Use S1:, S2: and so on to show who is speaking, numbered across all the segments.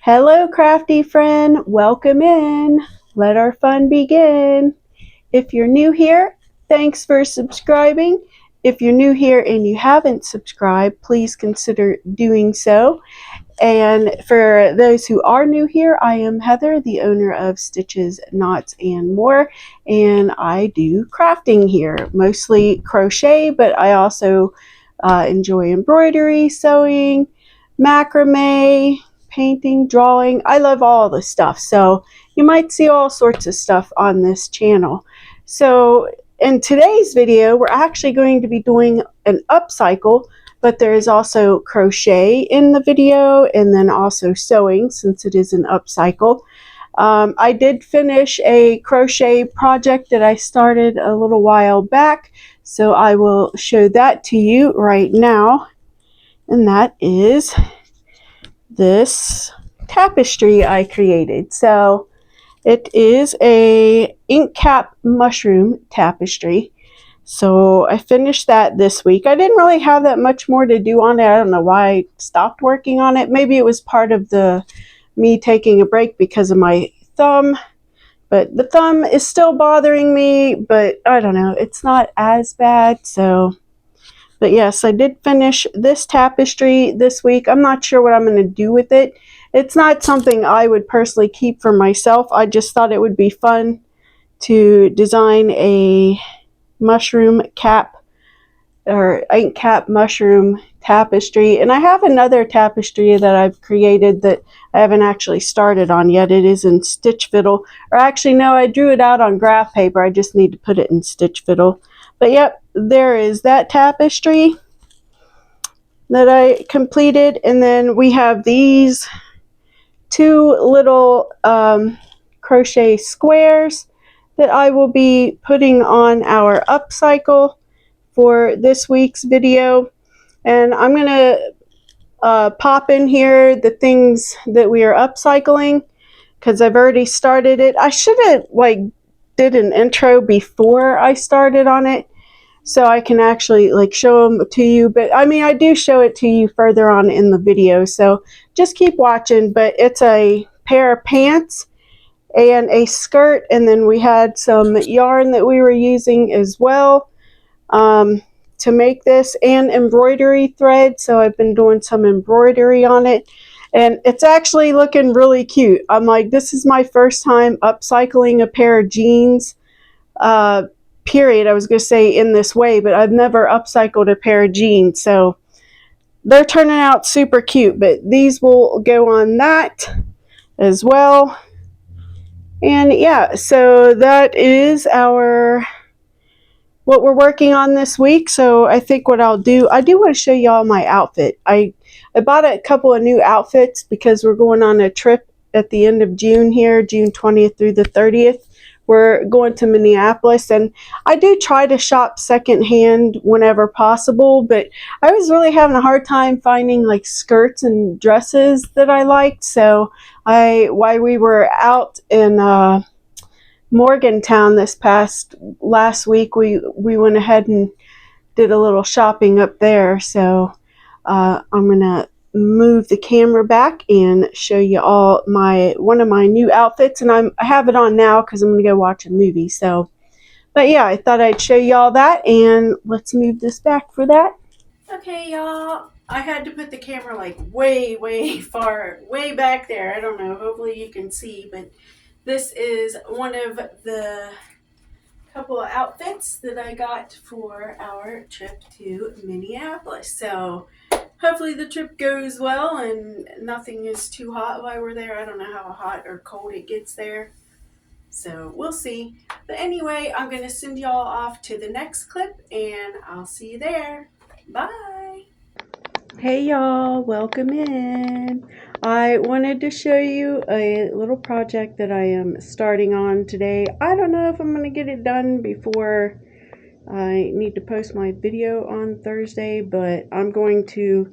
S1: Hello, crafty friend. Welcome in. Let our fun begin. If you're new here, thanks for subscribing. If you're new here and you haven't subscribed, please consider doing so. And for those who are new here, I am Heather, the owner of Stitches, Knots, and More, and I do crafting here, mostly crochet, but I also enjoy embroidery, sewing, macrame, painting, drawing. I love all the stuff, so you might see all sorts of stuff on this channel. So in today's video, we're actually going to be doing an upcycle, but there is also crochet in the video and then also sewing since it is an upcycle. I did finish a crochet project that I started a little while back, so I will show that to you right now, and that is this tapestry I created. So it is a ink cap mushroom tapestry. So I finished that this week. I didn't really have that much more to do on it. I don't know why I stopped working on it. Maybe it was part of me taking a break because of my thumb. But the thumb is still bothering me, but I don't know. It's not as bad. But yes, I did finish this tapestry this week. I'm not sure what I'm going to do with it. It's not something I would personally keep for myself. I just thought it would be fun to design a mushroom cap or ink cap mushroom tapestry. And I have another tapestry that I've created that I haven't actually started on yet. It is in stitch fiddle, or actually no, I drew it out on graph paper. I just need to put it in stitch fiddle. But yep, there is that tapestry that I completed. And then we have these two little crochet squares that I will be putting on our upcycle for this week's video. And I'm going to pop in here the things that we are upcycling because I've already started it. I should have did an intro before I started on it so I can actually show them to you. But I mean, I do show it to you further on in the video, so just keep watching. But it's a pair of pants and a skirt, and then we had some yarn that we were using as well to make this, and embroidery thread. So I've been doing some embroidery on it, and it's actually looking really cute. I'm like, this is my first time upcycling a pair of jeans, period. I was going to say in this way, but I've never upcycled a pair of jeans, so they're turning out super cute. But these will go on that as well. And yeah, so that is what we're working on this week. So I think what I'll do, I do want to show y'all my outfit. I bought a couple of new outfits because we're going on a trip at the end of June here, June 20th through the 30th. We're going to Minneapolis, and I do try to shop secondhand whenever possible, but I was really having a hard time finding skirts and dresses that I liked. So while we were out in Morgantown last week, we went ahead and did a little shopping up there. So I'm gonna move the camera back and show you all one of my new outfits, and I have it on now because I'm gonna go watch a movie. So, but yeah, I thought I'd show you all that, and let's move this back for that. Okay, y'all. I had to put the camera way far, way back there. I don't know. Hopefully you can see, but this is one of the couple of outfits that I got for our trip to Minneapolis. So hopefully the trip goes well and nothing is too hot while we're there. I don't know how hot or cold it gets there, so we'll see. But anyway, I'm going to send y'all off to the next clip, and I'll see you there. Bye. Hey y'all, welcome in. I wanted to show you a little project that I am starting on today. I don't know if I'm going to get it done before I need to post my video on Thursday, but I'm going to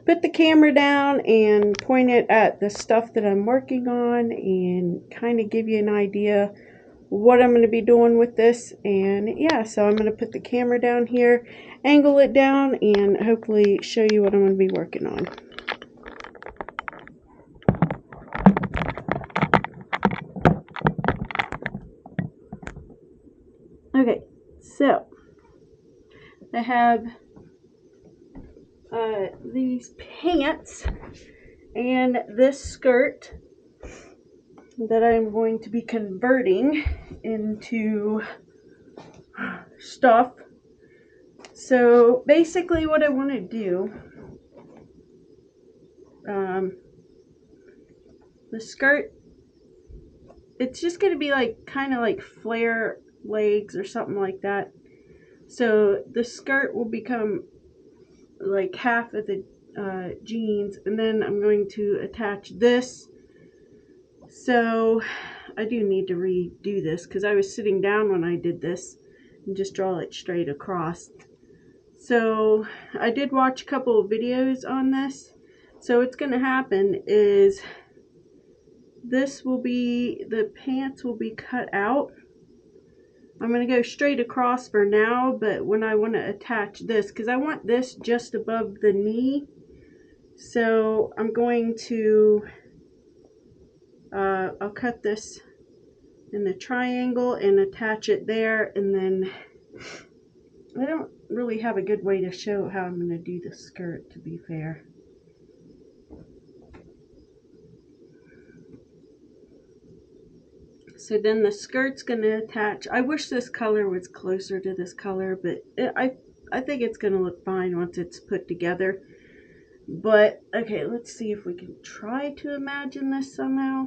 S1: put the camera down and point it at the stuff that I'm working on and kind of give you an idea what I'm going to be doing with this. And yeah, so I'm going to put the camera down here, angle it down, and hopefully show you what I'm going to be working on. So I have these pants and this skirt that I'm going to be converting into stuff. So basically what I want to do, the skirt, it's just going to be like kind of like flare legs or something like that. So the skirt will become like half of the jeans, and then I'm going to attach this. So I do need to redo this because I was sitting down when I did this and just draw it straight across. So I did watch a couple of videos on this. So what's going to happen is this will be, the pants will be cut out. I'm going to go straight across for now, but when I want to attach this, because I want this just above the knee, so I'm going to, I'll cut this in the triangle and attach it there, and then I don't really have a good way to show how I'm going to do the skirt, to be fair. So then the skirt's going to attach. I wish this color was closer to this color, but I think it's going to look fine once it's put together. But, okay, let's see if we can try to imagine this somehow.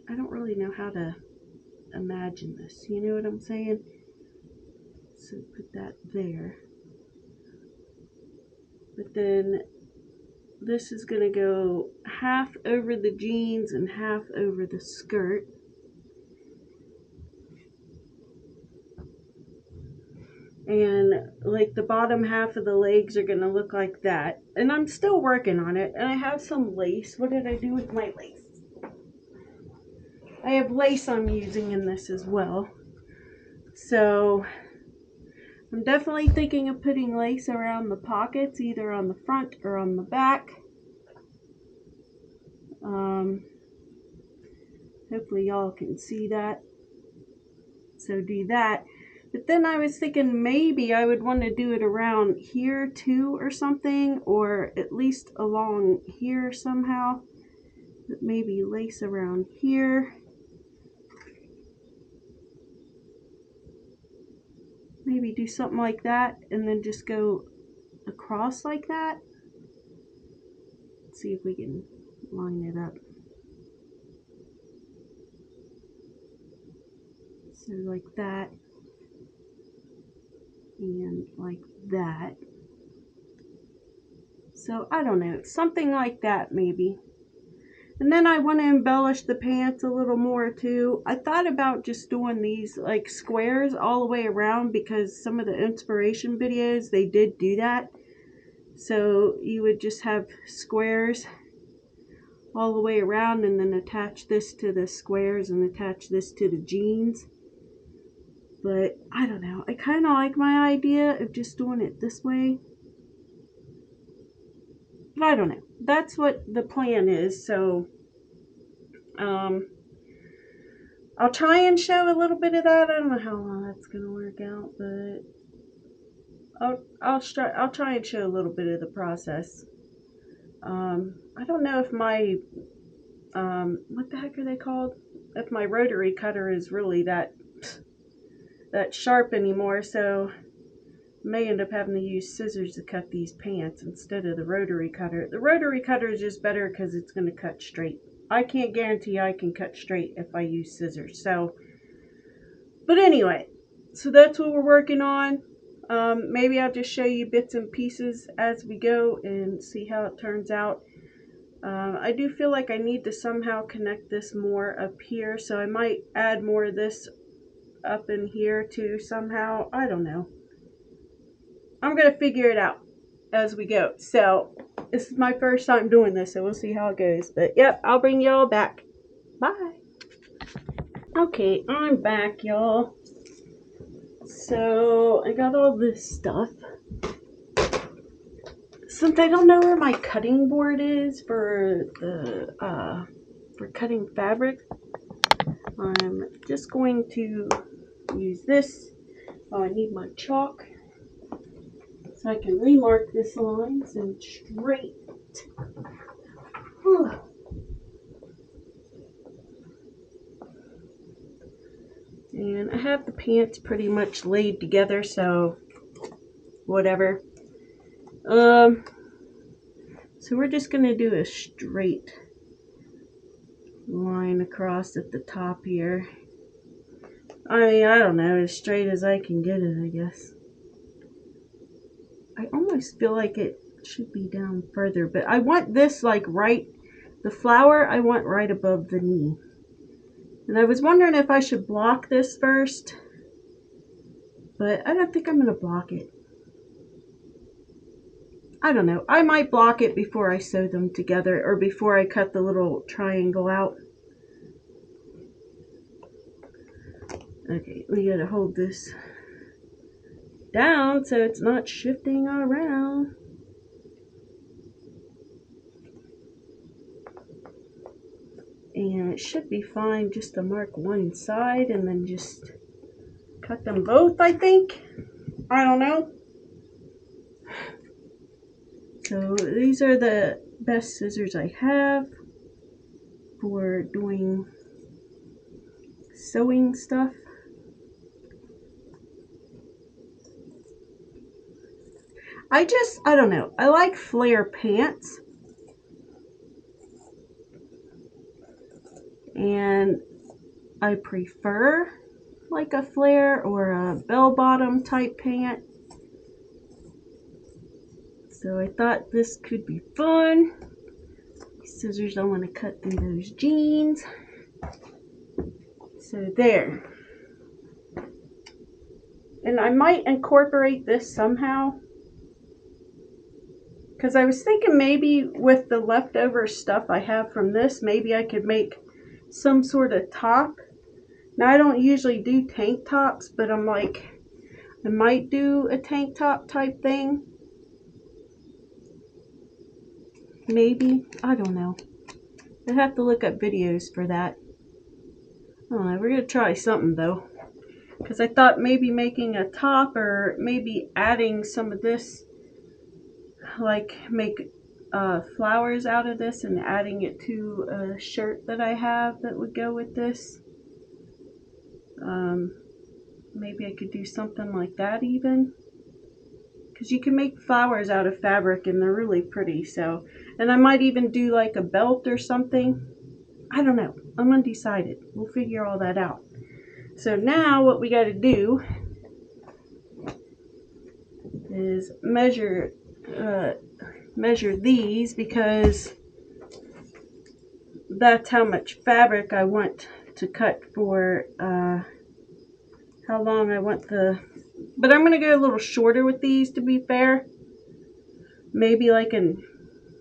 S1: I don't really know how to imagine this. You know what I'm saying? So put that there. But then this is going to go half over the jeans and half over the skirt. And like the bottom half of the legs are going to look like that. And I'm still working on it. And I have some lace. What did I do with my lace? I have lace I'm using in this as well. So I'm definitely thinking of putting lace around the pockets, either on the front or on the back. Hopefully y'all can see that. So do that. But then I was thinking maybe I would want to do it around here too or something, or at least along here somehow. But maybe lace around here. Maybe do something like that and then just go across like that. Let's see if we can line it up. So like that and like that. So I don't know, something like that maybe. And then I want to embellish the pants a little more too. I thought about just doing these like squares all the way around because some of the inspiration videos, they did do that. So you would just have squares all the way around and then attach this to the squares and attach this to the jeans. But I don't know. I kind of like my idea of just doing it this way. But I don't know. That's what the plan is. So I'll try and show a little bit of that. I don't know how long that's gonna work out, but I'll try and show a little bit of the process. I don't know if my what the heck are they called? If my rotary cutter is really that sharp anymore, so I may end up having to use scissors to cut these pants instead of the rotary cutter. The rotary cutter is just better because it's going to cut straight. I can't guarantee I can cut straight if I use scissors. So, but anyway, so that's what we're working on. Maybe I'll just show you bits and pieces as we go and see how it turns out. I do feel like I need to somehow connect this more up here, so I might add more of this up in here too somehow. I don't know. I'm going to figure it out as we go. So this is my first time doing this, so we'll see how it goes. But yep, I'll bring y'all back. Bye. Okay, I'm back, y'all. So I got all this stuff. Since I don't know where my cutting board is for cutting fabric, I'm just going to use this. Oh, I need my chalk so I can remark this lines and straight. And I have the pants pretty much laid together, so whatever. So we're just gonna do a straight line across at the top here. I mean, I don't know, as straight as I can get it, I guess. I almost feel like it should be down further, but I want this like right, the flower I want right above the knee. And I was wondering if I should block this first, but I don't think I'm gonna block it. I don't know. I might block it before I sew them together or before I cut the little triangle out. Okay, we gotta hold this down so it's not shifting around. And it should be fine just to mark one side and then just cut them both, I think. I don't know. So these are the best scissors I have for doing sewing stuff. I don't know. I like flare pants. And I prefer like a flare or a bell bottom type pant. So I thought this could be fun. These scissors don't want to cut through those jeans. So there. And I might incorporate this somehow. Because I was thinking maybe with the leftover stuff I have from this, maybe I could make some sort of top. Now I don't usually do tank tops, but I'm like, I might do a tank top type thing. Maybe. I don't know. I'd have to look up videos for that. I don't know. We're going to try something though. Because I thought maybe making a top or maybe adding some of this, like make flowers out of this and adding it to a shirt that I have that would go with this. Maybe I could do something like that even. Because you can make flowers out of fabric and they're really pretty. So, and I might even do like a belt or something. I don't know. I'm undecided. We'll figure all that out. So now what we got to do is measure these, because that's how much fabric I want to cut for how long I want the, but I'm going to go a little shorter with these to be fair. Maybe like an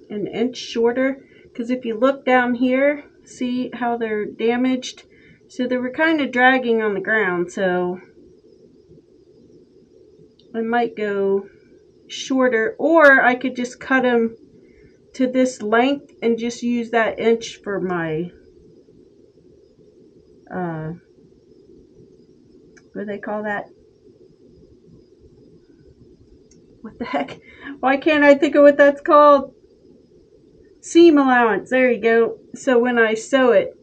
S1: inch shorter, because if you look down here, see how they're damaged? So they were kind of dragging on the ground, so I might go shorter, or I could just cut them to this length and just use that inch for my what do they call that? What the heck? Why can't I think of what that's called? Seam allowance. There you go. So when I sew it,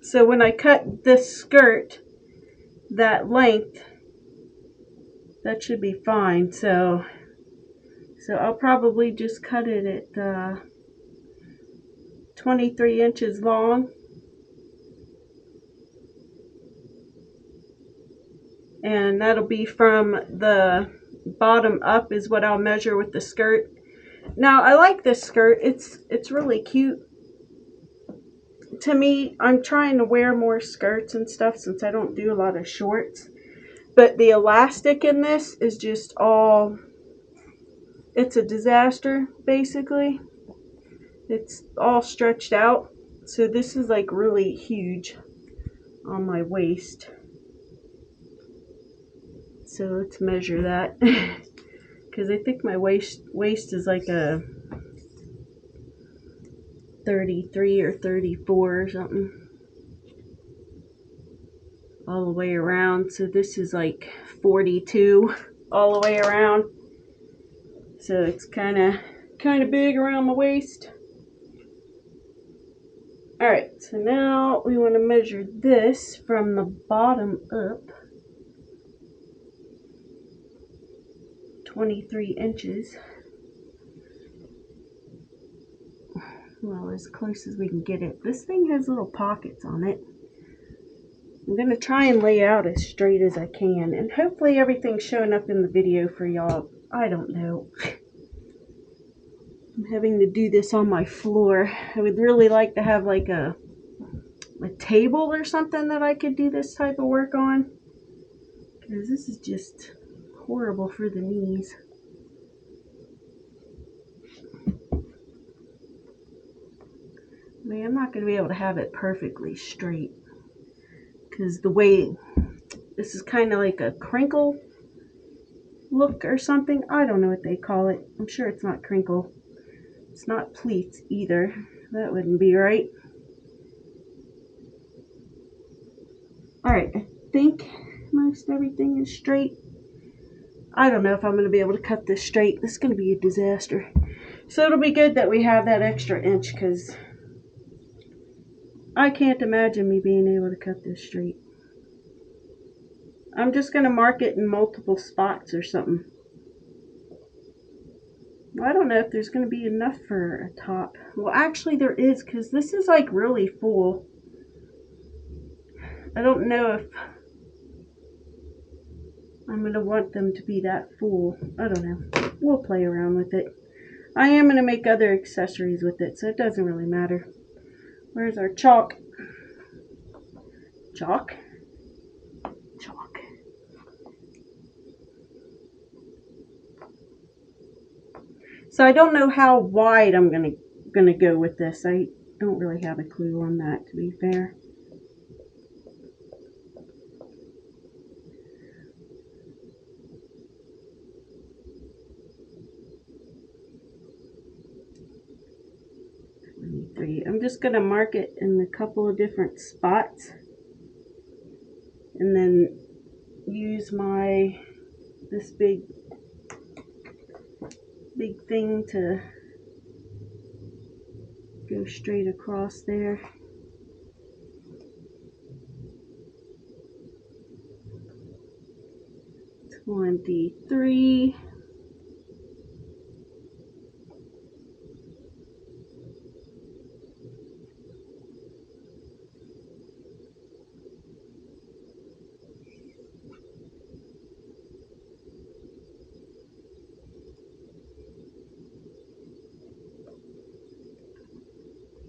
S1: so when I cut this skirt that length, that should be fine. So I'll probably just cut it at 23 inches long. And that'll be from the bottom up is what I'll measure with the skirt. Now I like this skirt. It's really cute. To me, I'm trying to wear more skirts and stuff since I don't do a lot of shorts. But the elastic in this is just all, it's a disaster basically. It's all stretched out. So this is like really huge on my waist. So let's measure that. Because because I think my waist is like a 33 or 34 or something. All the way around. So this is like 42 all the way around. So it's kind of big around the waist. Alright, so now we want to measure this from the bottom up. 23 inches. Well, as close as we can get it. This thing has little pockets on it. I'm going to try and lay out as straight as I can. And hopefully everything's showing up in the video for y'all. I don't know. I'm having to do this on my floor. I would really like to have like a table or something that I could do this type of work on. Because this is just horrible for the knees. I mean, I'm not going to be able to have it perfectly straight. Because the way this is kind of like a crinkle look or something. I don't know what they call it. I'm sure it's not crinkle. It's not pleats either. That wouldn't be right. Alright, I think most everything is straight. I don't know if I'm going to be able to cut this straight. This is going to be a disaster. So it'll be good that we have that extra inch, because I can't imagine me being able to cut this straight. I'm just going to mark it in multiple spots or something. I don't know if there's going to be enough for a top. Well, actually there is, because this is like really full. I don't know if I'm going to want them to be that full. I don't know. We'll play around with it. I am going to make other accessories with it, so it doesn't really matter. Where's our chalk? Chalk? Chalk. So I don't know how wide I'm gonna go with this. I don't really have a clue on that, to be fair. I'm just going to mark it in a couple of different spots and then use this big thing to go straight across there. $23.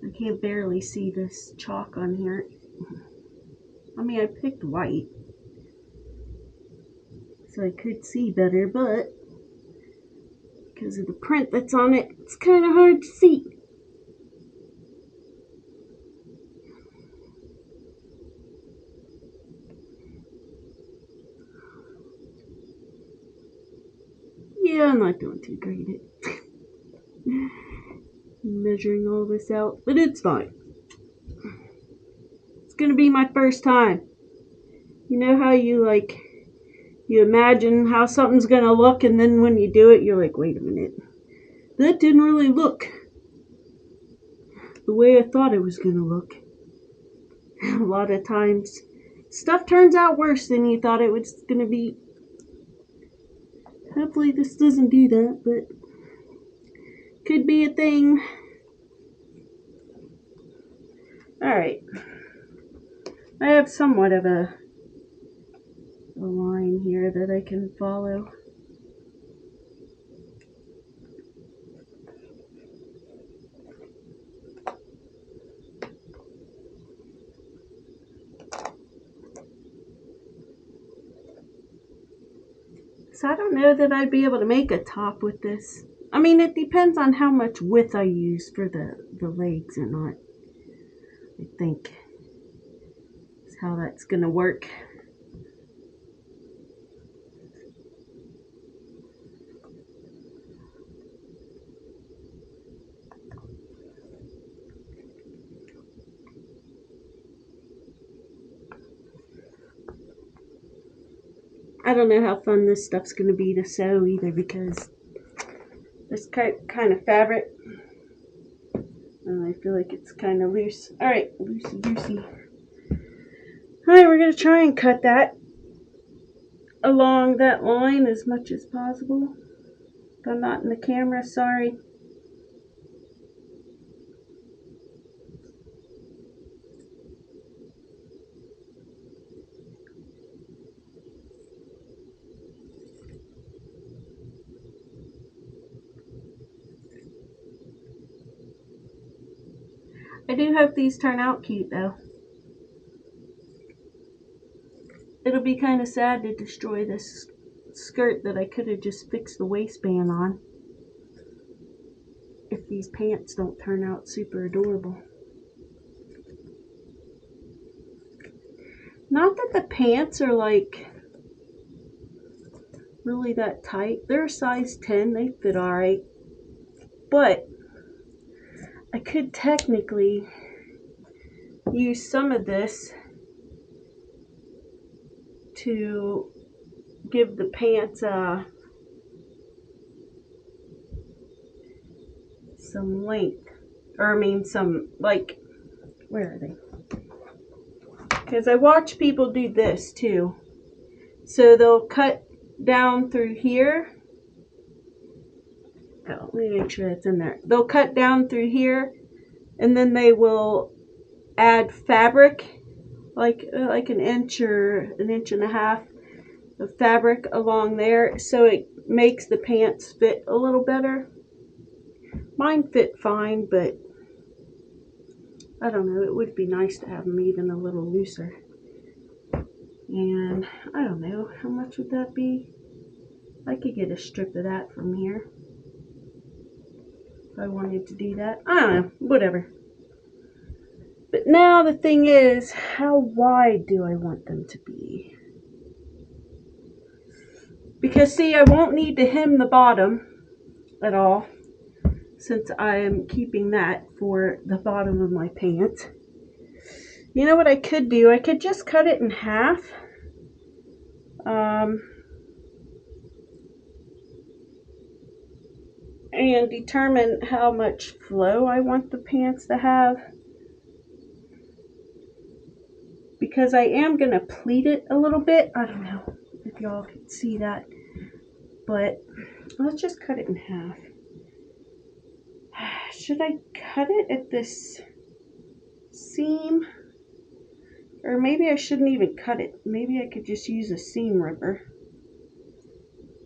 S1: I can't barely see this chalk on here. I mean, I picked white, so I could see better, but because of the print that's on it, it's kind of hard to see. Yeah, I'm not doing too great at measuring all this out, but it's fine. It's gonna be my first time. You know how you imagine how something's gonna look, and then when you do it, you're like, wait a minute, that didn't really look the way I thought it was gonna look. A lot of times, stuff turns out worse than you thought it was gonna be. Hopefully this doesn't do that, but could be a thing. Alright. I have somewhat of a line here that I can follow. So I don't know that I'd be able to make a top with this. I mean, it depends on how much width I use for the legs or not. I think that's how that's going to work. I don't know how fun this stuff's going to be to sew either, because this kind of fabric, I feel like it's kind of loose. Alright, loosey goosey. Alright, we're going to try and cut that along that line as much as possible. If I'm not in the camera, sorry. I do hope these turn out cute though. It'll be kind of sad to destroy this skirt that I could have just fixed the waistband on if these pants don't turn out super adorable. Not that the pants are like really that tight. They're a size 10. They fit alright. But I could technically use some of this to give the pants some length. Or I mean some, like, where are they? Because I watch people do this too. So they'll cut down through here. Oh, let me make sure that's in there. They'll cut down through here, and then they will add fabric, like an inch or an inch and a half of fabric along there, so it makes the pants fit a little better. Mine fit fine, but I don't know, it would be nice to have them even a little looser. And I don't know, how much would that be? I could get a strip of that from here if I wanted to do that. I don't know, whatever. But now the thing is, how wide do I want them to be? Because see, I won't need to hem the bottom at all, since I am keeping that for the bottom of my pants. You know what I could do? I could just cut it in half. And determine how much flow I want the pants to have. Because I am going to pleat it a little bit. I don't know if y'all can see that. But let's just cut it in half. Should I cut it at this seam? Or maybe I shouldn't even cut it. Maybe I could just use a seam ripper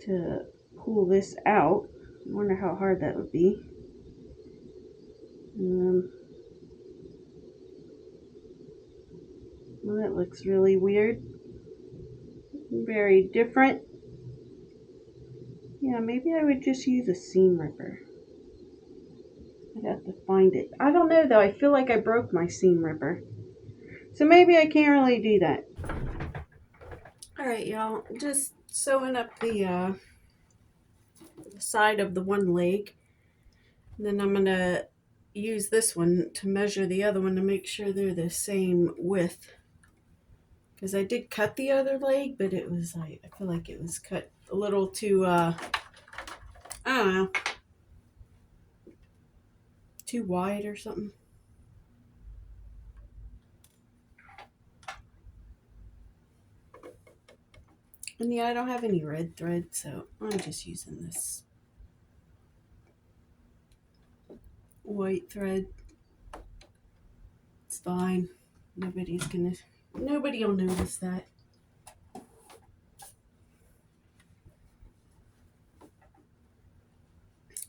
S1: to pull this out. I wonder how hard that would be. Well, that looks really weird. Very different. Yeah, maybe I would just use a seam ripper. I'd have to find it. I don't know though. I feel like I broke my seam ripper. So maybe I can't really do that. Alright, y'all. Just sewing up the side of the one leg. And then I'm going to use this one to measure the other one to make sure they're the same width. Because I did cut the other leg, but it was like, I feel like it was cut a little too, I don't know, too wide or something. And yeah, I don't have any red thread, so I'm just using this white thread. It's fine. Nobody will notice that.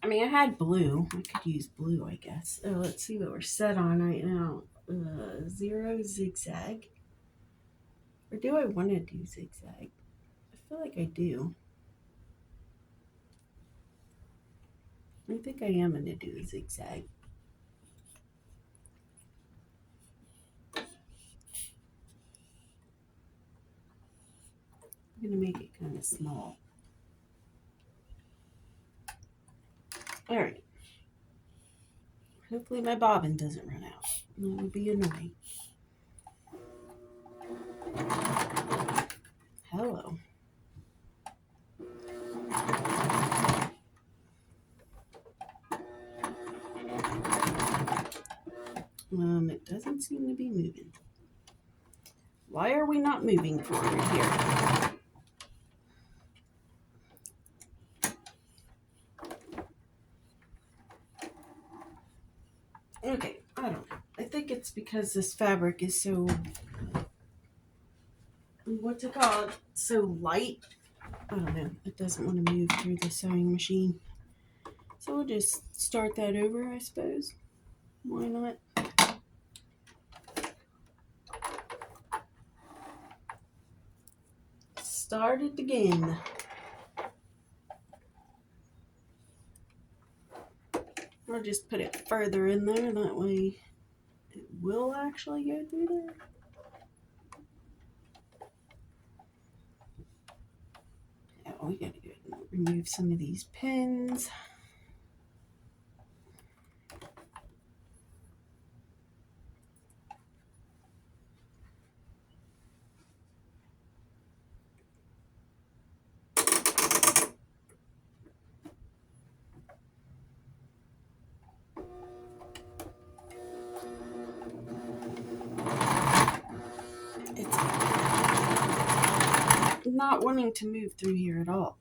S1: I mean, I had blue. I could use blue, I guess. Oh, let's see what we're set on right now. 0 zigzag. Or do I want to do zigzag? I feel like I do. I think I am going to do a zigzag. I'm going to make it kind of small. Alright. Hopefully my bobbin doesn't run out. That would be annoying. Hello. It doesn't seem to be moving. Why are we not moving forward here? Okay, I don't know. I think it's because this fabric is so, what's it called? So light. I don't know. It doesn't want to move through the sewing machine. So we'll just start that over, I suppose. Why not? Start it again. I'll just put it further in there. That way it will actually go through there. Oh, we gotta go and remove some of these pins. It's not wanting to move through here at all.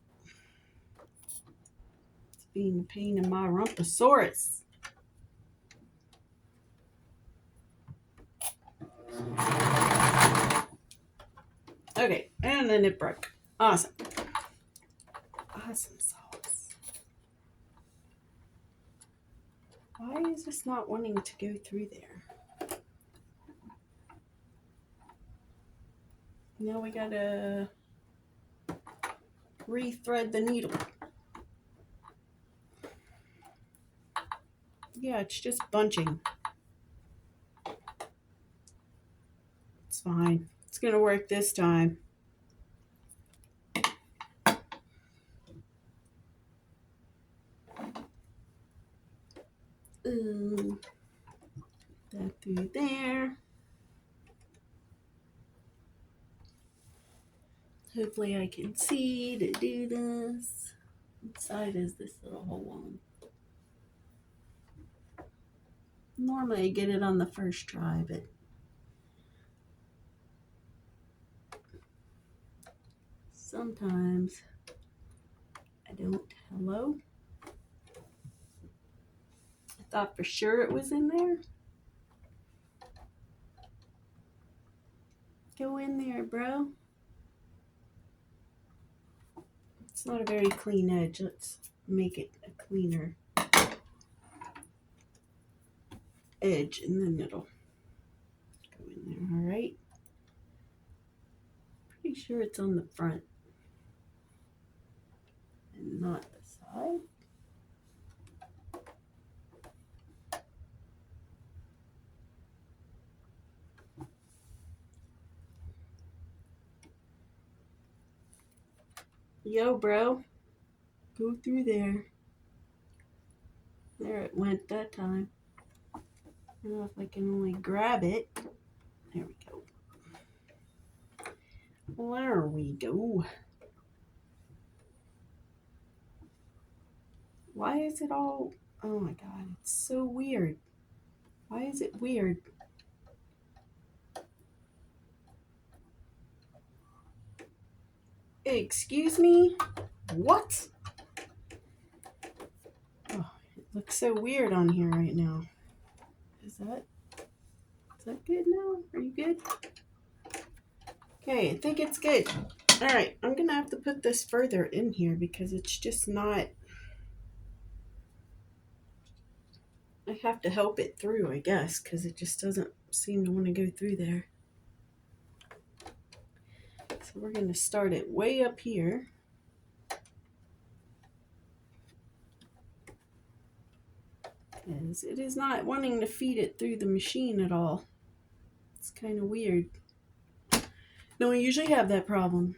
S1: It's being a pain in my rumposaurus. Okay, and then it broke. Awesome. Awesome sauce. Why is this not wanting to go through there? Now we gotta re-thread the needle. Yeah, it's just bunching. It's fine. It's gonna work this time. That through there. Hopefully I can see to do this. What side is this little hole on? Normally I get it on the first try, but sometimes I don't. Hello? I thought for sure it was in there. Go in there, bro. It's not a very clean edge. Let's make it a cleaner edge and then it'll go in there, all right? Pretty sure it's on the front and not the side. Yo, bro, go through there. There it went that time. I don't know if I can only grab it. There we go. There we go. Why is it all... Oh my god, it's so weird. Why is it weird? Excuse me? What? Oh, it looks so weird on here right now. Is that good now? Are you good? Okay, I think it's good. All right, I'm gonna have to put this further in here because it's just not... I have to help it through, I guess, because it just doesn't seem to want to go through there. So we're going to start it way up here. Because it is not wanting to feed it through the machine at all. It's kind of weird. No, we usually have that problem.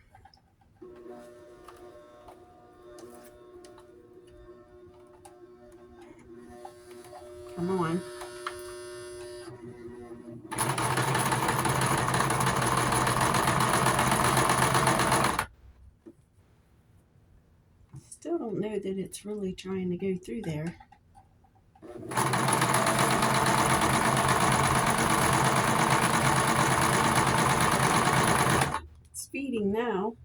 S1: Come on. Still don't know that it's really trying to go through there. feeding now.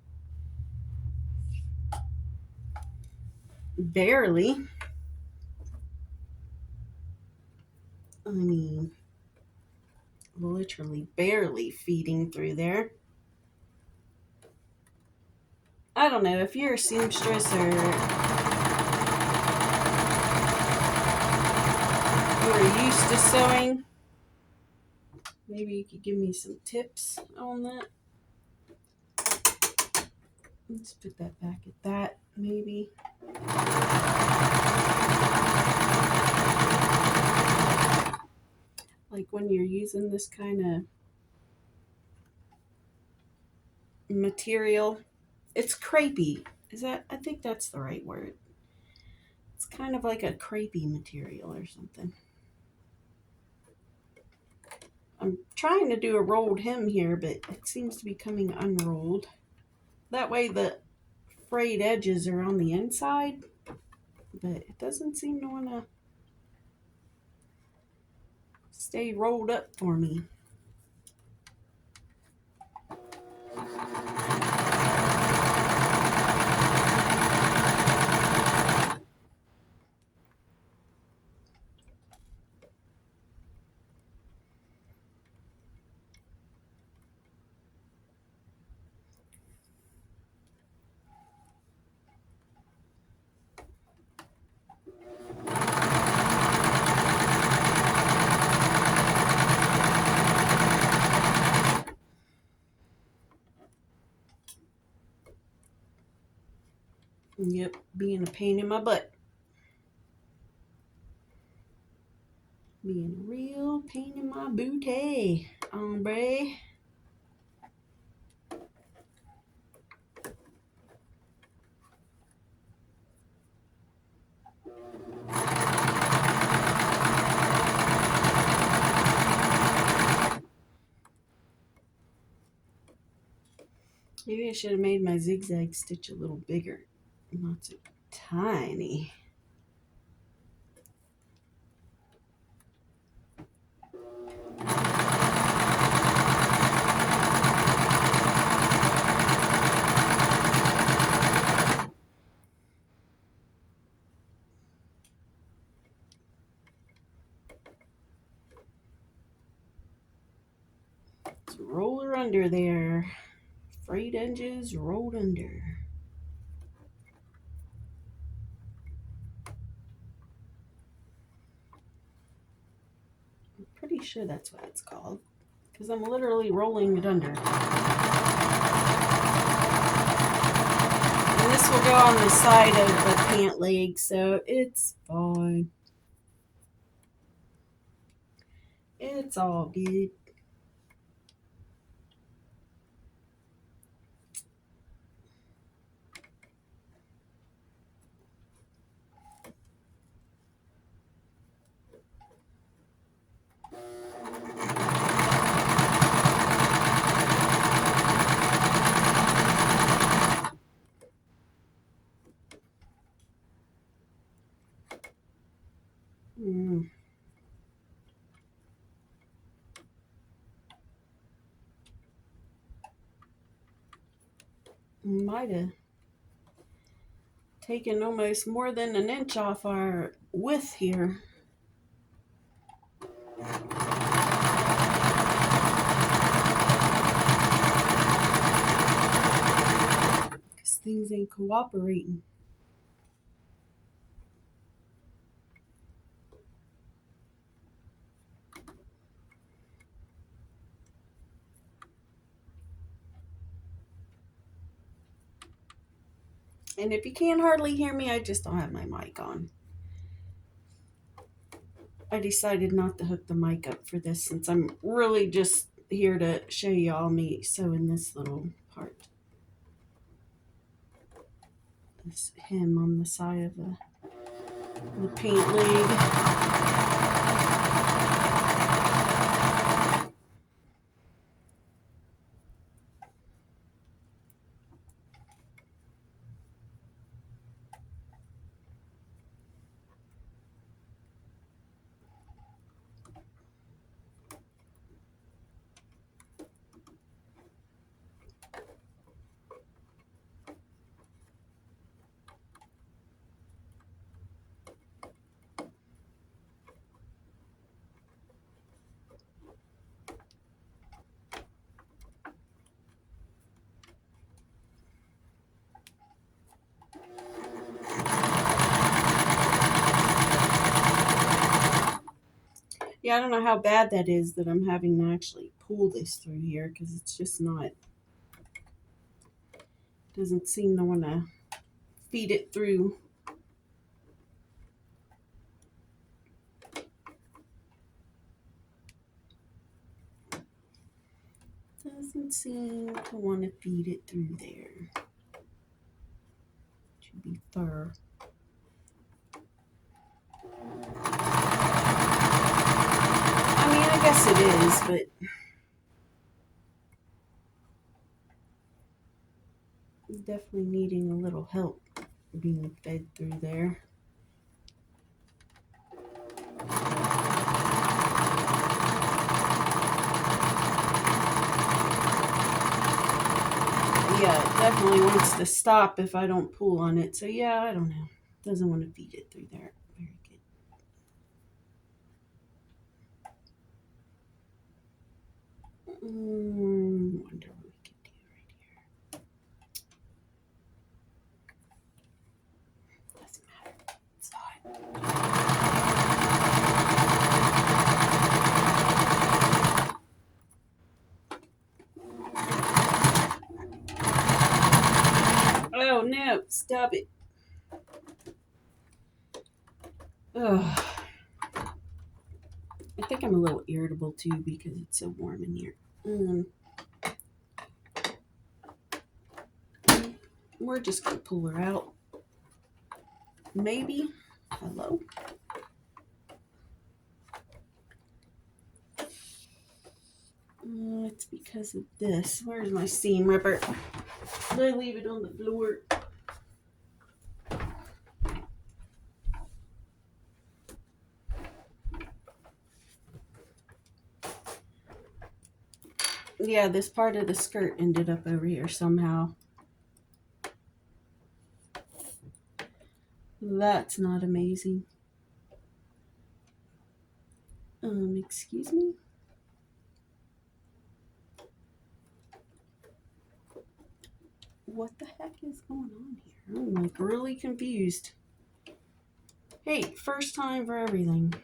S1: Barely. I mean, literally barely feeding through there. I don't know if you're a seamstress or you're used to sewing. Maybe you could give me some tips on that. Let's put that back at that, maybe. Like when you're using this kind of material, it's crepey. I think that's the right word. It's kind of like a crepey material or something. I'm trying to do a rolled hem here, but it seems to be coming unrolled. That way the frayed edges are on the inside, but it doesn't seem to want to stay rolled up for me. Yep, being a pain in my butt. Being a real pain in my booty, hombre. Maybe I should have made my zigzag stitch a little bigger, not so tiny. Let's roll her under there. Frayed edges rolled under. I'm pretty sure that's what it's called, because I'm literally rolling it under. And this will go on the side of the pant leg, so it's fine. It's all good. Might have taken almost more than an inch off our width here. Because things ain't cooperating. And if you can't hardly hear me, I just don't have my mic on. I decided not to hook the mic up for this since I'm really just here to show y'all me sewing this little part. This hem on the side of the pant leg. Yeah, I don't know how bad that is that I'm having to actually pull this through here because it's just not, doesn't seem to want to feed it through. Doesn't seem to want to feed it through there. Should be fur. I mean, I guess it is, but definitely needing a little help being fed through there. Yeah, it definitely wants to stop if I don't pull on it. So yeah, I don't know. Doesn't want to feed it through there. Very good. Wonder what we can do right here. Doesn't matter. It's hot. Oh no! Stop it. Ugh. I think I'm a little irritable too because it's so warm in here. We're just gonna pull her out. Maybe. Hello. It's because of this. Where's my seam ripper? Did I leave it on the floor? Yeah, this part of the skirt ended up over here somehow. That's not amazing. Excuse me? What the heck is going on here? I'm like really confused. Hey, first time for everything.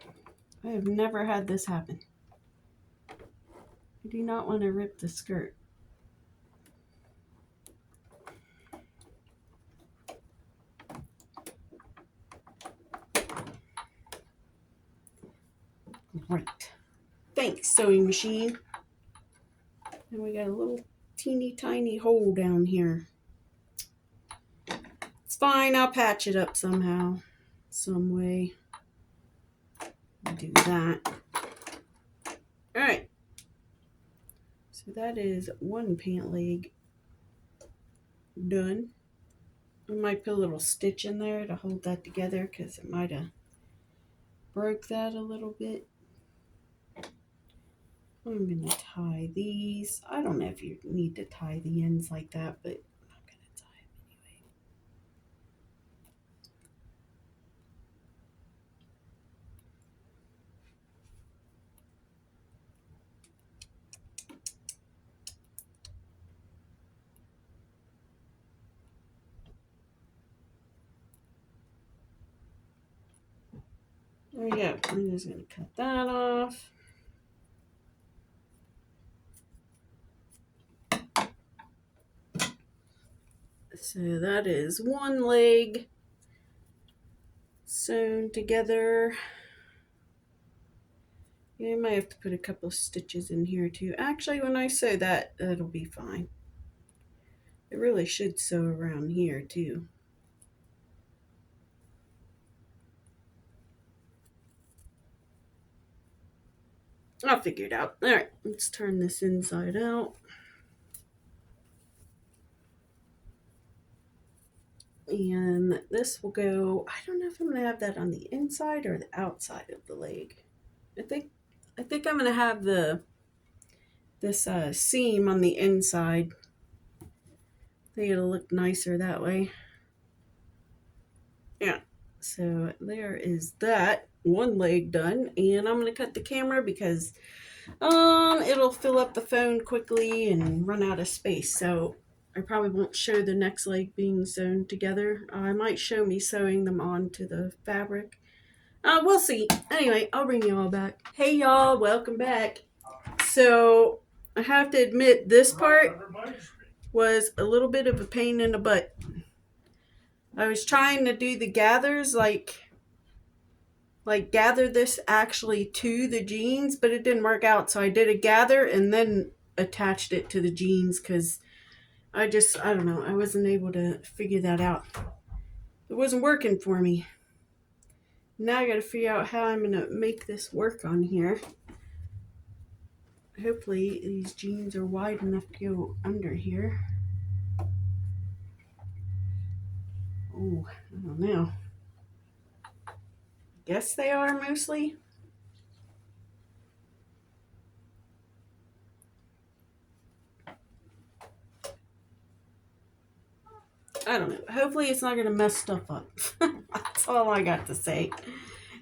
S1: I have never had this happen. I do not want to rip the skirt. Great. Thanks, sewing machine. And we got a little teeny tiny hole down here. It's fine, I'll patch it up somehow, some way. Do that. All right. So that is one pant leg done. I might put a little stitch in there to hold that together because it might have broke that a little bit. I'm going to tie these. I don't know if you need to tie the ends like that, but I'm going to tie them anyway. There we go. I'm just going to cut that off. So that is one leg sewn together. Yeah, I might have to put a couple stitches in here too. Actually, when I sew that, it'll be fine. It really should sew around here too. I'll figure it out. All right, let's turn this inside out. And this will go, I don't know if I'm going to have that on the inside or the outside of the leg. I think I'm going to have this seam on the inside. I think it'll look nicer that way. Yeah, so there is that one leg done, and I'm going to cut the camera because it'll fill up the phone quickly and run out of space. So I probably won't show the next leg being sewn together. I might show me sewing them onto the fabric, We'll see. Anyway, I'll bring you all back. Hey, y'all, welcome back. So, I have to admit, this part was a little bit of a pain in the butt. I was trying to do the gathers, like gather this actually to the jeans, but it didn't work out. So I did a gather and then attached it to the jeans because I don't know, I wasn't able to figure that out. It wasn't working for me. Now I got to figure out how I'm going to make this work on here. Hopefully these jeans are wide enough to go under here. Oh, I don't know. Guess they are mostly. I don't know. Hopefully it's not going to mess stuff up. That's all I got to say.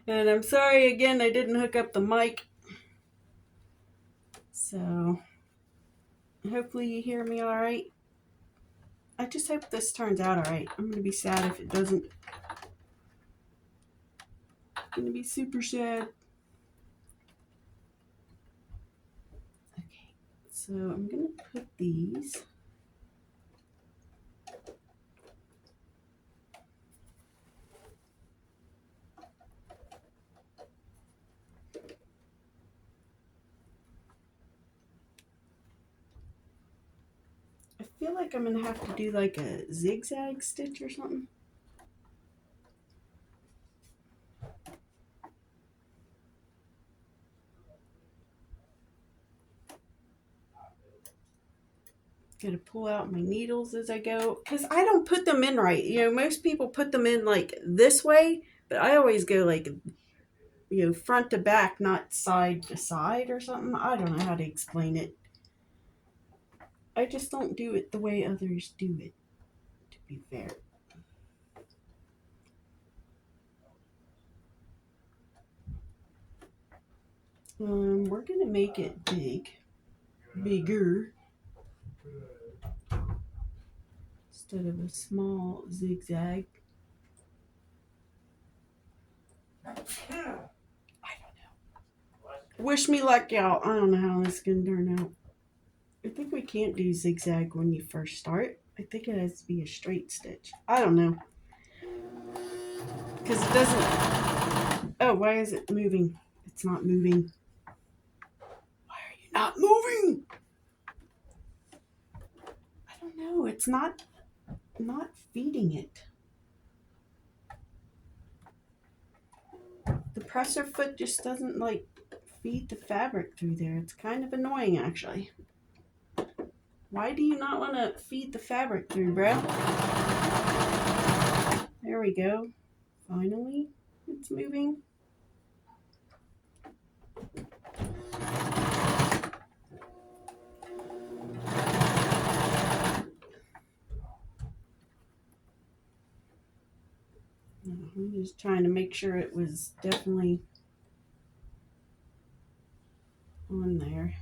S1: And I'm sorry again, I didn't hook up the mic. So hopefully you hear me all right. I just hope this turns out all right. I'm going to be sad if it doesn't. I'm going to be super sad. Okay, so I'm going to put these. I feel like I'm going to have to do like a zigzag stitch or something. Gotta pull out my needles as I go because I don't put them in right. You know, most people put them in like this way, but I always go like, you know, front to back, not side to side or something. I don't know how to explain it. I just don't do it the way others do it, to be fair. We're gonna make it bigger, instead of a small zigzag. I don't know. Wish me luck, y'all. I don't know how this is gonna turn out. I think we can't do zigzag when you first start. I think it has to be a straight stitch. I don't know. Because it doesn't... Oh, why is it moving? It's not moving. Why are you not moving? I don't know. It's not feeding it. The presser foot just doesn't like feed the fabric through there. It's kind of annoying, actually. Why do you not want to feed the fabric through, bro? There we go. Finally, it's moving. I'm just trying to make sure it was definitely on there.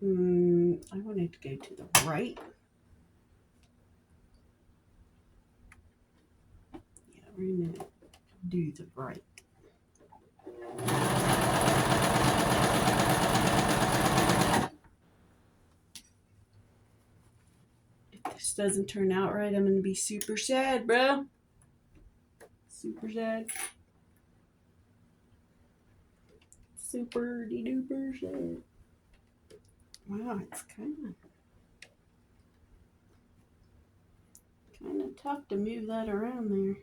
S1: I want it to go to the right. Yeah, we're going to do the right. If this doesn't turn out right, I'm going to be super sad, bro. Super sad. Super duper sad. Wow, it's kind of tough to move that around there.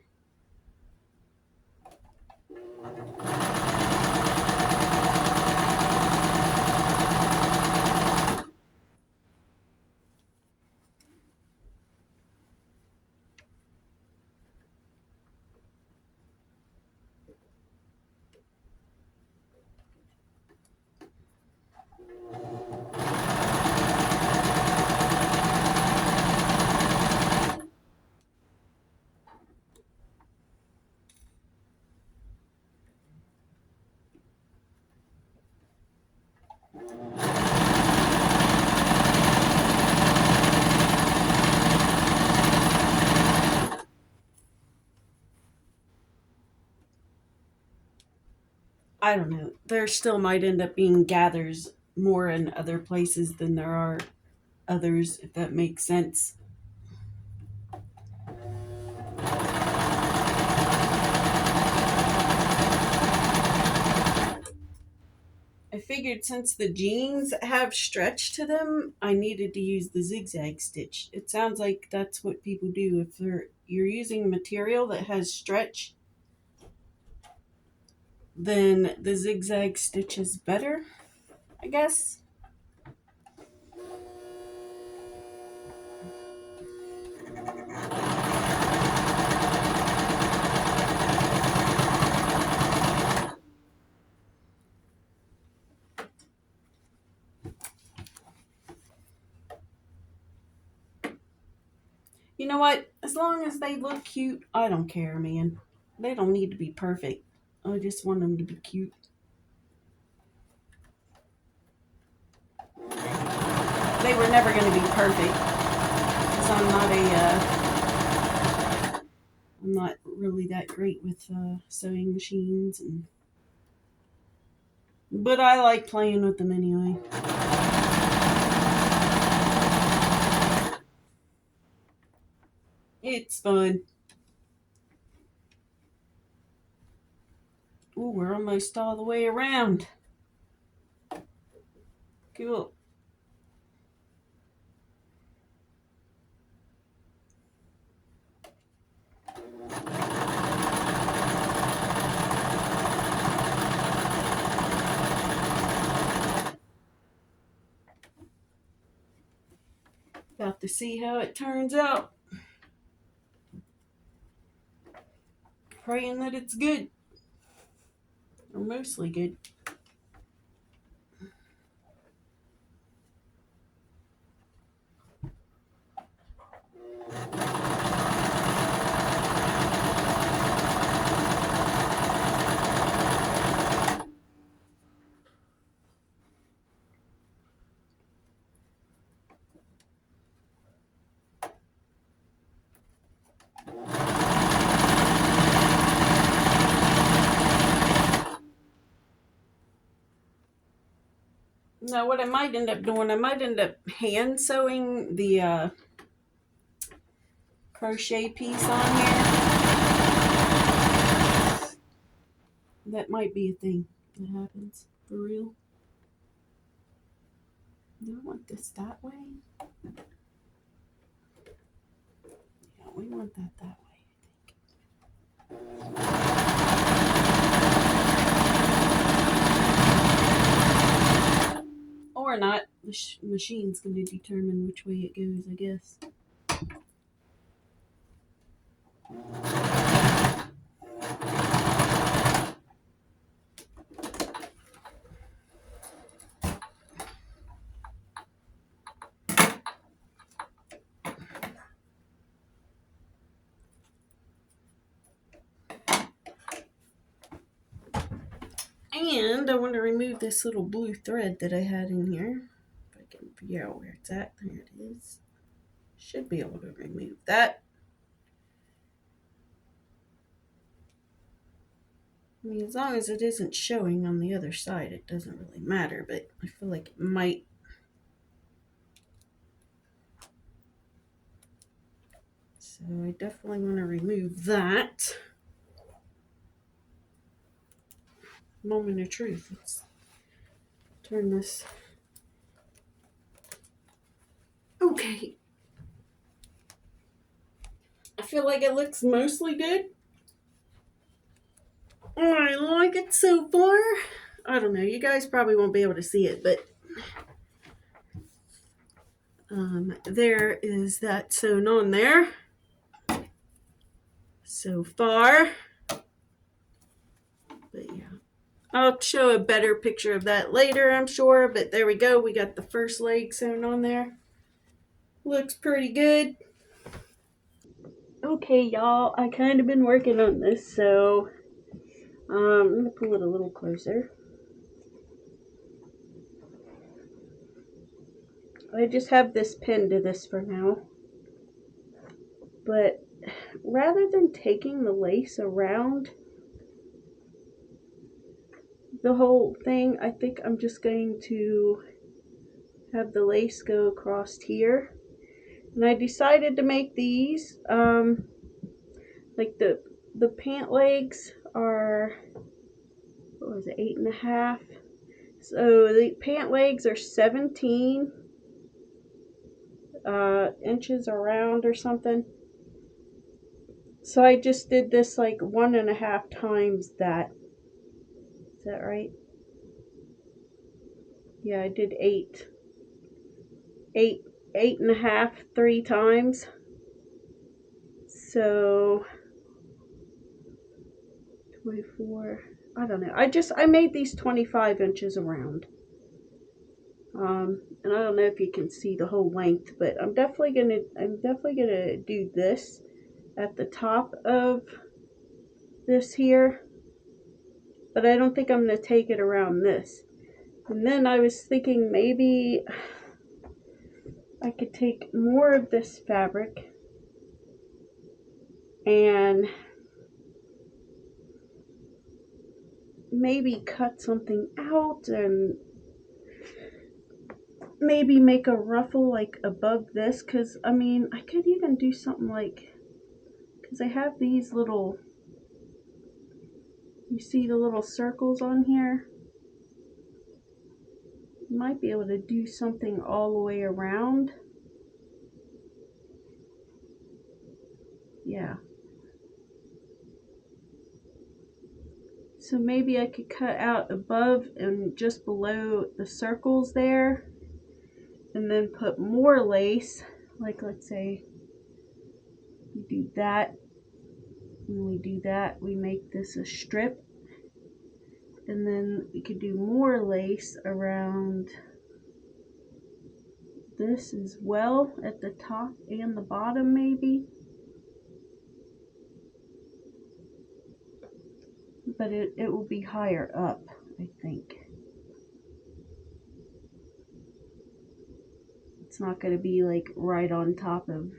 S1: I don't know. There still might end up being gathers more in other places than there are others, if that makes sense. I figured since the jeans have stretch to them, I needed to use the zigzag stitch. It sounds like that's what people do. If you're using a material that has stretch, then the zigzag stitch is better, I guess. You know what? As long as they look cute, I don't care, man. They don't need to be perfect. I just want them to be cute. They were never going to be perfect because I'm not really that great with sewing machines, but I like playing with them anyway. It's fun. Ooh, we're almost all the way around. Cool. About to see how it turns out. Praying that it's good. Or mostly good. Now, what I might end up doing, I might end up hand sewing the crochet piece on here. That might be a thing that happens for real. Do I want this that way? Yeah, we want that way, I think. Or not. The machine's going to determine which way it goes, I guess. And I want to remove this little blue thread that I had in here. If I can figure out where it's at. There it is. Should be able to remove that. I mean, as long as it isn't showing on the other side, it doesn't really matter, but I feel like it might. So I definitely want to remove that. Moment of truth. Let's turn this. Okay. I feel like it looks mostly good. I like it so far. I don't know. You guys probably won't be able to see it, but there is that sewn on there so far. But yeah, I'll show a better picture of that later, I'm sure. But there we go. We got the first leg sewn on there. Looks pretty good. Okay, y'all. I kind of been working on this, so I'm gonna pull it a little closer. I just have this pinned to this for now. But rather than taking the lace around the whole thing, I think I'm just going to have the lace go across here. And I decided to make these, like the pant legs are, what was it, 8.5. So the pant legs are 17 inches around or something. So I just did this like 1.5 times that. Is that right? Yeah, I did 8.5 3 times. So 24. I don't know. I made these 25 inches around. And I don't know if you can see the whole length, but I'm definitely gonna do this at the top of this here. But I don't think I'm gonna take it around this. And then I was thinking maybe I could take more of this fabric and maybe cut something out and maybe make a ruffle like above this, because I mean I could even do something like, because I have these little, you see the little circles on here, you might be able to do something all the way around. Yeah, so maybe I could cut out above and just below the circles there, and then put more lace, like let's say we do that. When we do that, we make this a strip, and then we could do more lace around this as well at the top and the bottom maybe. But it will be higher up, I think. It's not going to be like right on top of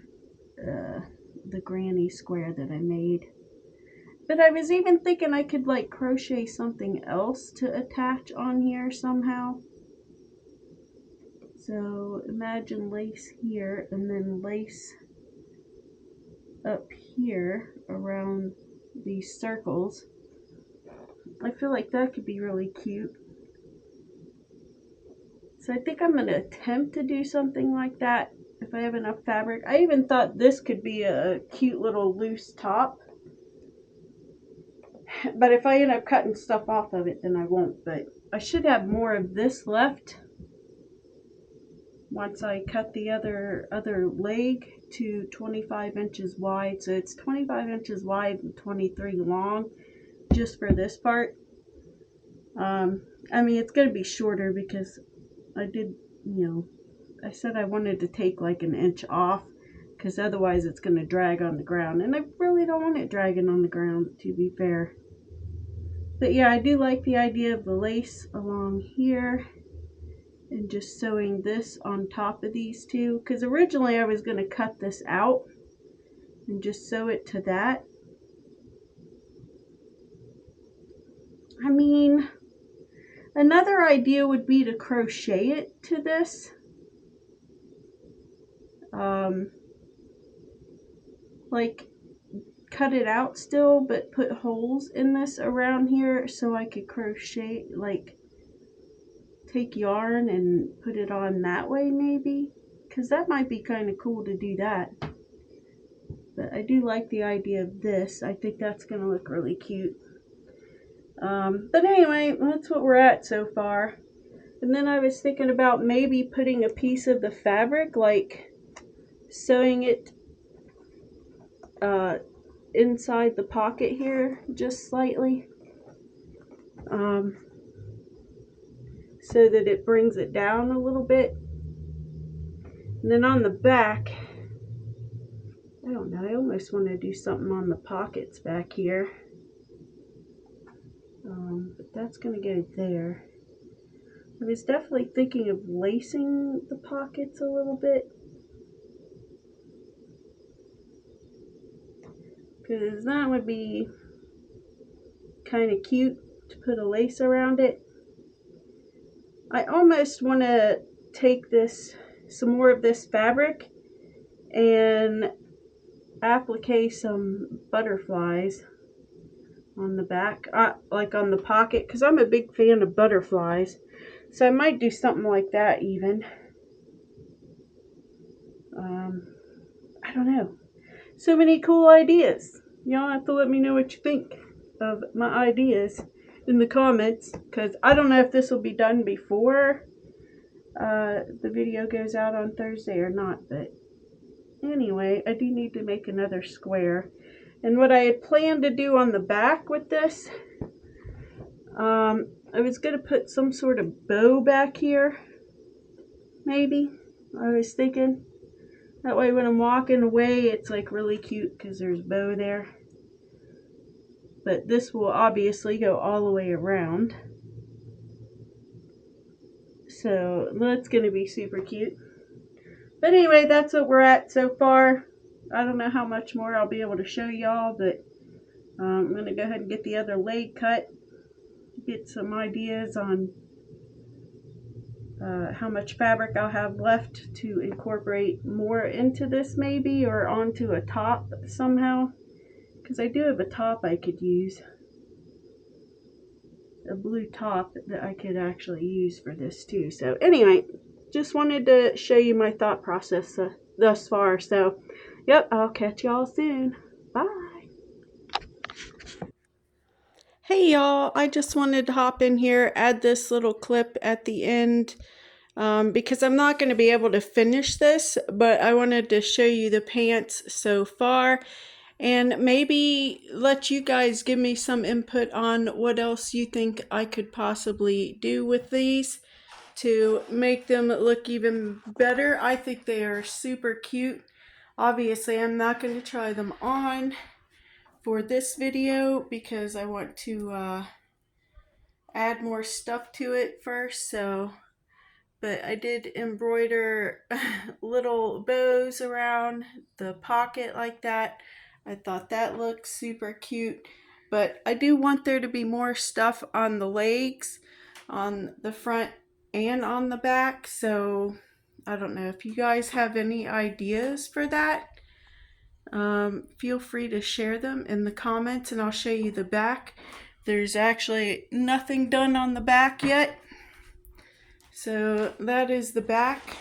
S1: the granny square that I made. But I was even thinking I could like crochet something else to attach on here somehow. So imagine lace here and then lace up here around these circles. I feel like that could be really cute. So I think I'm going to attempt to do something like that if I have enough fabric. I even thought this could be a cute little loose top. But if I end up cutting stuff off of it, then I won't. But I should have more of this left once I cut the other leg to 25 inches wide. So it's 25 inches wide and 23 long just for this part. I mean, it's going to be shorter because I did, I said I wanted to take like an inch off because otherwise it's going to drag on the ground. And I really don't want it dragging on the ground, to be fair. But yeah, I do like the idea of the lace along here and just sewing this on top of these two. Because originally I was going to cut this out and just sew it to that. I mean, another idea would be to crochet it to this. Like cut it out still, but put holes in this around here so I could crochet, like take yarn and put it on that way maybe, because that might be kind of cool to do that. But I do like the idea of this. I think that's going to look really cute. But anyway, that's what we're at so far. And then I was thinking about maybe putting a piece of the fabric, like sewing it inside the pocket here just slightly, so that it brings it down a little bit. And then on the back, I don't know, I almost want to do something on the pockets back here, but that's going to go there. I was definitely thinking of lacing the pockets a little bit, because that would be kind of cute to put a lace around it. I almost want to take some more of this fabric and applique some butterflies on the back, like on the pocket, because I'm a big fan of butterflies. So I might do something like that even. I don't know. So many cool ideas. Y'all have to let me know what you think of my ideas in the comments, because I don't know if this will be done before the video goes out on Thursday or not. But anyway, I do need to make another square. And what I had planned to do on the back with this, I was going to put some sort of bow back here, maybe. I was thinking that way when I'm walking away, it's like really cute because there's bow there. But this will obviously go all the way around. So that's going to be super cute. But anyway, that's what we're at so far. I don't know how much more I'll be able to show y'all, but I'm going to go ahead and get the other leg cut. Get some ideas on how much fabric I'll have left to incorporate more into this maybe, or onto a top somehow, because I do have a top I could use, a blue top that I could actually use for this too. So anyway, just wanted to show you my thought process thus far. So yep, I'll catch y'all soon. Bye. Hey y'all, I just wanted to hop in here, add this little clip at the end. Because I'm not going to be able to finish this, but I wanted to show you the pants so far and maybe let you guys give me some input on what else you think I could possibly do with these to make them look even better. I think they are super cute. Obviously, I'm not going to try them on for this video because I want to add more stuff to it first, but I did embroider little bows around the pocket like that. I thought that looked super cute. But I do want there to be more stuff on the legs, on the front and on the back. So I don't know if you guys have any ideas for that. Feel free to share them in the comments and I'll show you the back. There's actually nothing done on the back yet. So that is the back.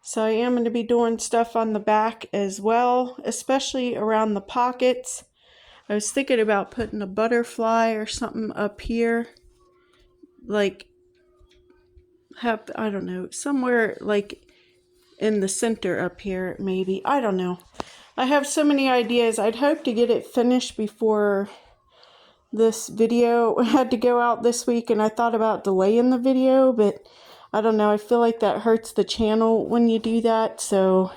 S1: So I am going to be doing stuff on the back as well, especially around the pockets. I was thinking about putting a butterfly or something up here. Like, I don't know, somewhere like in the center up here maybe. I don't know. I have so many ideas. I'd hope to get it finished before this video had to go out this week, and I thought about delaying the video, but I don't know, I feel like that hurts the channel when you do that. So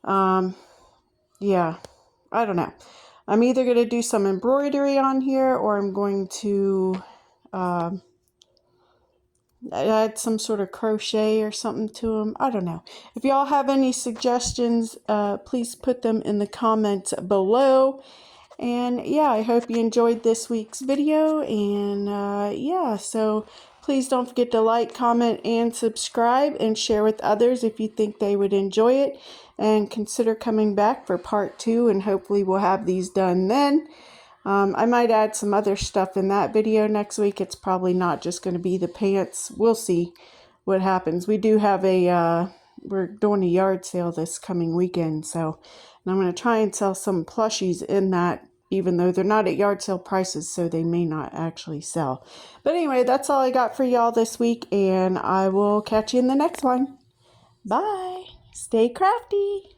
S1: yeah, I don't know. I'm either going to do some embroidery on here or I'm going to add some sort of crochet or something to them. I don't know. If y'all have any suggestions, please put them in the comments below. And yeah, I hope you enjoyed this week's video. And yeah, so please don't forget to like, comment, and subscribe, and share with others if you think they would enjoy it. And consider coming back for part 2, and hopefully we'll have these done then. I might add some other stuff in that video next week. It's probably not just going to be the pants. We'll see what happens. We do have we're doing a yard sale this coming weekend, so and I'm going to try and sell some plushies in that, even though they're not at yard sale prices, so they may not actually sell. But anyway, that's all I got for y'all this week, and I will catch you in the next one. Bye. Stay crafty.